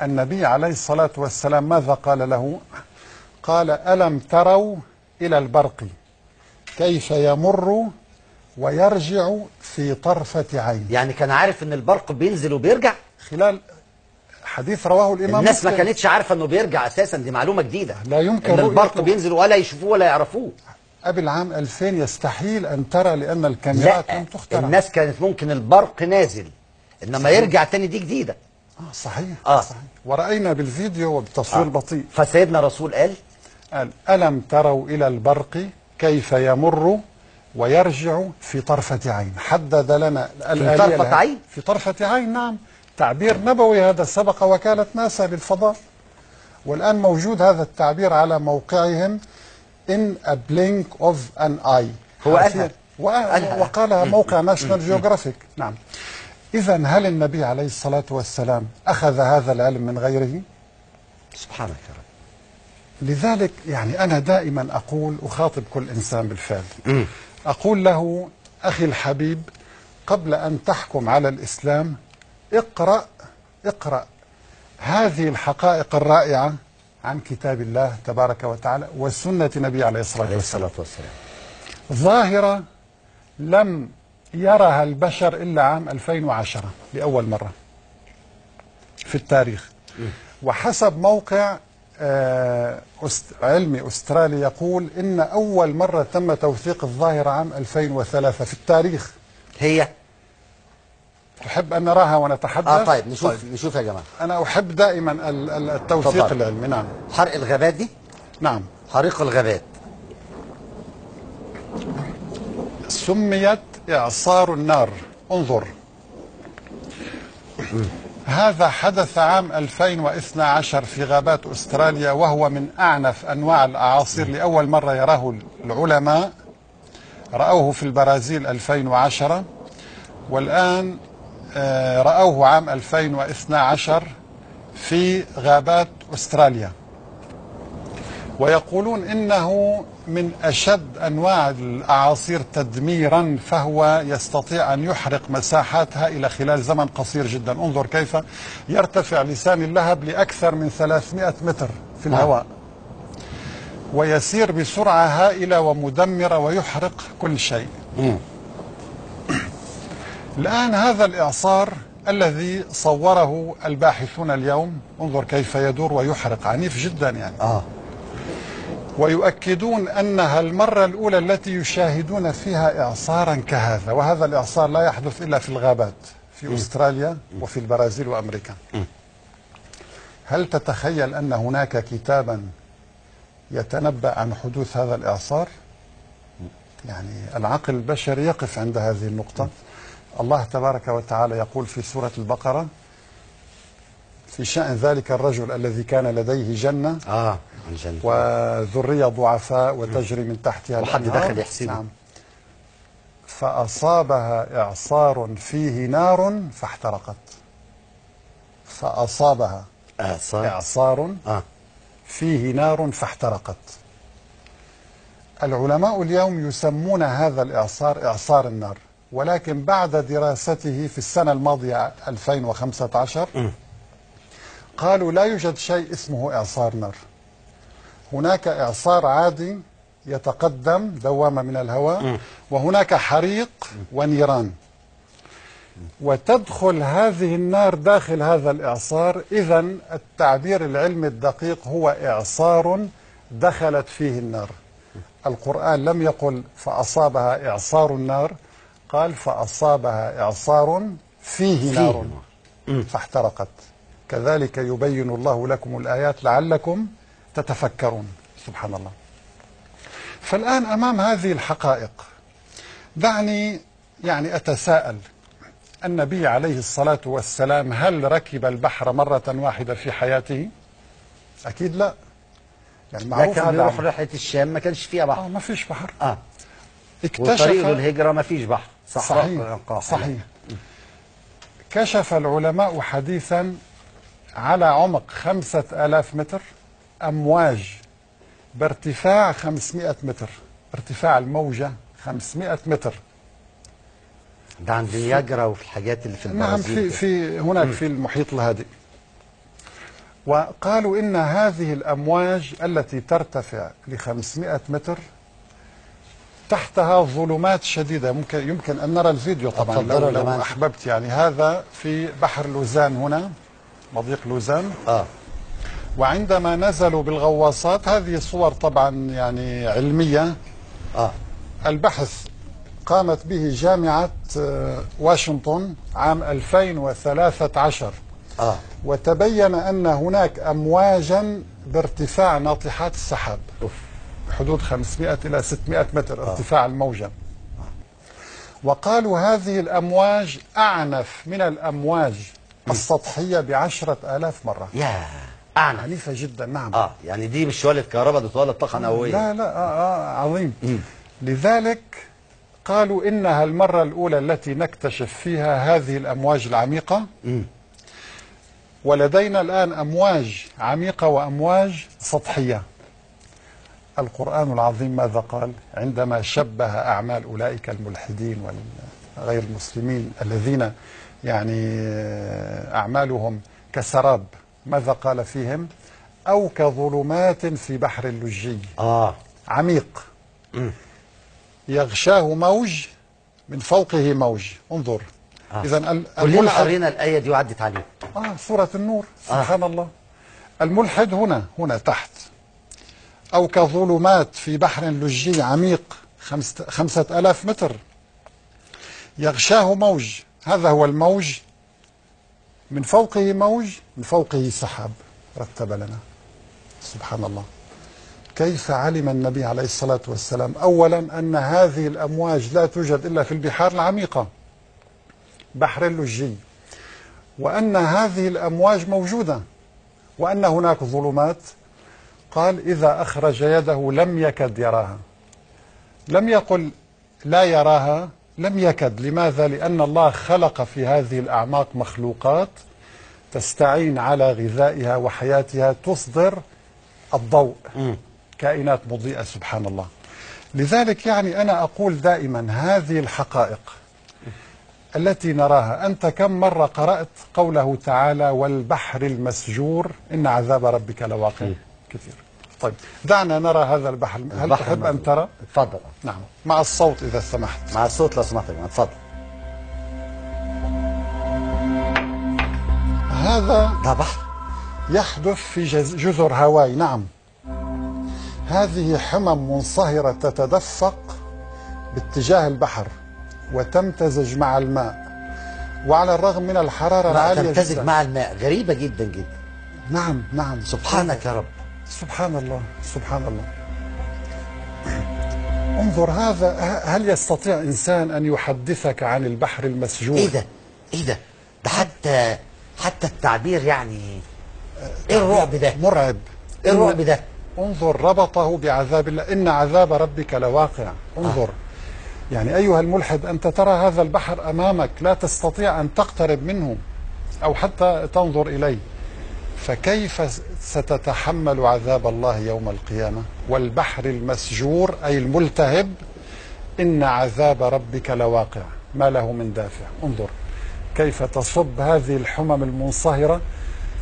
النبي عليه الصلاة والسلام ماذا قال له؟ قال: ألم تروا إلى البرق كيف يمر ويرجع في طرفة عين. يعني كان عارف ان البرق بينزل وبيرجع؟ خلال حديث رواه الإمام الناس مسلم. ما كانتش عارفة انه بيرجع اساسا، دي معلومة جديدة. لا يمكن ان البرق رؤيته. بينزل ولا يشوفوه ولا يعرفوه. قبل عام 2000 يستحيل أن ترى، لأن الكاميرات لم تخترع. الناس كانت ممكن البرق نازل، انما صحيح. يرجع تاني دي جديدة. صحيح. صحيح. ورأينا بالفيديو وبالتصوير بطيء. فسيدنا رسول قال: ألم تروا إلى البرق كيف يمر ويرجع في طرفة عين. حدد لنا في طرفة عين؟ في طرفة عين، نعم. تعبير نبوي هذا، سبق وكالة ناسا للفضاء، والآن موجود هذا التعبير على موقعهم in a blink of an eye. هو قالها وقالها موقع ناشونال جيوغرافيك. نعم. إذا هل النبي عليه الصلاة والسلام أخذ هذا العلم من غيره؟ سبحانك يا رب. لذلك يعني أنا دائما أقول، أخاطب كل إنسان بالفعل، أقول له: أخي الحبيب، قبل أن تحكم على الإسلام اقرأ هذه الحقائق الرائعة عن كتاب الله تبارك وتعالى وسنة نبي عليه الصلاة والسلام. ظاهرة لم يرها البشر إلا عام 2010 لأول مرة في التاريخ. وحسب موقع علمي أسترالي يقول إن أول مرة تم توثيق الظاهرة عام 2003 في التاريخ. هي تحب أن نراها ونتحدث؟ طيب نشوف يا جماعة. أنا أحب دائما التوثيق العلمي. نعم. حرق الغابات دي؟ نعم. حريق الغابات سميت إعصار النار. انظر، هذا حدث عام 2012 في غابات أستراليا، وهو من أعنف أنواع الأعاصير. لأول مرة يراه العلماء، رأوه في البرازيل 2010، والآن رأوه عام 2012 في غابات أستراليا، ويقولون إنه من أشد أنواع الأعاصير تدميرا، فهو يستطيع أن يحرق مساحات هائلة خلال زمن قصير جدا. انظر كيف يرتفع لسان اللهب لأكثر من 300 متر في الهواء، ويسير بسرعة هائلة ومدمرة ويحرق كل شيء. الآن هذا الإعصار الذي صوره الباحثون اليوم، انظر كيف يدور ويحرق، عنيف جدا يعني. ويؤكدون أنها المرة الأولى التي يشاهدون فيها إعصارا كهذا، وهذا الإعصار لا يحدث إلا في الغابات في أستراليا وفي البرازيل وأمريكا. هل تتخيل أن هناك كتابا يتنبأ عن حدوث هذا الإعصار؟ يعني العقل البشري يقف عند هذه النقطة. الله تبارك وتعالى يقول في سورة البقرة في شأن ذلك الرجل الذي كان لديه جنة وذرية ضعفاء وتجري من تحتها وحد دخل يحسبه. نعم. فأصابها إعصار فيه نار فاحترقت. فأصابها إعصار فيه نار فاحترقت. العلماء اليوم يسمون هذا الإعصار إعصار النار، ولكن بعد دراسته في السنة الماضية 2015 قالوا لا يوجد شيء اسمه إعصار نار. هناك إعصار عادي يتقدم دوامة من الهواء، وهناك حريق ونيران، وتدخل هذه النار داخل هذا الإعصار. إذن التعبير العلمي الدقيق هو إعصار دخلت فيه النار. القرآن لم يقل فأصابها إعصار النار، قال فأصابها إعصار فيه نار فاحترقت. كذلك يبين الله لكم الآيات لعلكم تتفكرون. سبحان الله. فالآن أمام هذه الحقائق دعني يعني أتساءل، النبي عليه الصلاة والسلام هل ركب البحر مرة واحدة في حياته؟ أكيد لا. يعني معروف لكن بيروح رحلة الشام ما كانش فيها بحر. ما فيش بحر. اكتشف وطريق الهجرة ما فيش بحر. صحيح. كشف العلماء حديثا على عمق 5000 متر أمواج بارتفاع 500 متر، ارتفاع الموجة 500 متر. ده عند نياجرا وفي الحاجات اللي في البرازيل. نعم، في هناك في المحيط الهادئ. وقالوا إن هذه الأمواج التي ترتفع ل500 متر تحتها ظلمات شديدة. يمكن أن نرى الفيديو طبعا لو أحببت. يعني هذا في بحر لوزان هنا، مضيق لوزان. وعندما نزلوا بالغواصات، هذه صور طبعا يعني علمية. البحث قامت به جامعة واشنطن عام 2013. وتبين أن هناك أمواجا بارتفاع ناطحات السحاب حدود 500 إلى 600 متر ارتفاع الموجة. وقالوا هذه الأمواج أعنف من الأمواج السطحية ب10,000 مرة. أعنف، عنيفة جدا. نعم. يعني دي مش تولد كهرباء، دي تولد طاقة نووية. لا عظيم. لذلك قالوا إنها المرة الأولى التي نكتشف فيها هذه الأمواج العميقة. ولدينا الآن أمواج عميقة وأمواج سطحية. القرآن العظيم ماذا قال عندما شبه أعمال أولئك الملحدين وغير المسلمين الذين يعني أعمالهم كسراب؟ ماذا قال فيهم؟ أو كظلمات في بحر لجي عميق يغشاه موج من فوقه موج. انظر. إذا كلنا قرينا الآية دي وعدت عليه. سورة النور. سبحان الله. الملحد هنا تحت. أو كظلمات في بحر لجي عميق 5,000 متر يغشاه موج. هذا هو الموج، من فوقه موج، من فوقه سحاب رتب لنا. سبحان الله. كيف علم النبي عليه الصلاة والسلام أولا أن هذه الأمواج لا توجد إلا في البحار العميقة بحر اللجي، وأن هذه الأمواج موجودة، وأن هناك ظلمات؟ قال إذا أخرج يده لم يكد يراها. لم يقل لا يراها، لم يكد. لماذا؟ لأن الله خلق في هذه الأعماق مخلوقات تستعين على غذائها وحياتها، تصدر الضوء، كائنات مضيئة. سبحان الله. لذلك يعني أنا أقول دائما هذه الحقائق التي نراها. أنت كم مرة قرأت قوله تعالى والبحر المسجور إن عذاب ربك لواقع؟ كثير. طيب دعنا نرى هذا البحر. هل تحب أن ترى؟ اتفضل. نعم، مع الصوت إذا سمحت. مع الصوت لو سمحت. اتفضل. هذا بحر يحدث في جزر هاواي. نعم. هذه حمم منصهرة تتدفق باتجاه البحر وتمتزج مع الماء، وعلى الرغم من الحرارة العالية تمتزج مع الماء. غريبة جدا جدا. نعم. سبحانك يا رب. سبحان الله. سبحان الله. انظر هذا. هل يستطيع إنسان أن يحدثك عن البحر المسجور؟ إيه ده حتى التعبير يعني إيه الرعب ده؟ مرعب. إيه الرعب ده؟ انظر، ربطه بعذاب الله. إن عذاب ربك لواقع. انظر. يعني أيها الملحد، أنت ترى هذا البحر أمامك، لا تستطيع أن تقترب منه أو حتى تنظر إليه، فكيف ستتحمل عذاب الله يوم القيامة؟ والبحر المسجور أي الملتهب إن عذاب ربك لواقع ما له من دافع. انظر كيف تصب هذه الحمم المنصهرة،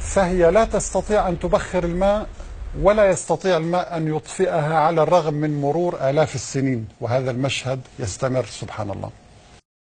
فهي لا تستطيع أن تبخر الماء، ولا يستطيع الماء أن يطفئها على الرغم من مرور آلاف السنين، وهذا المشهد يستمر. سبحان الله.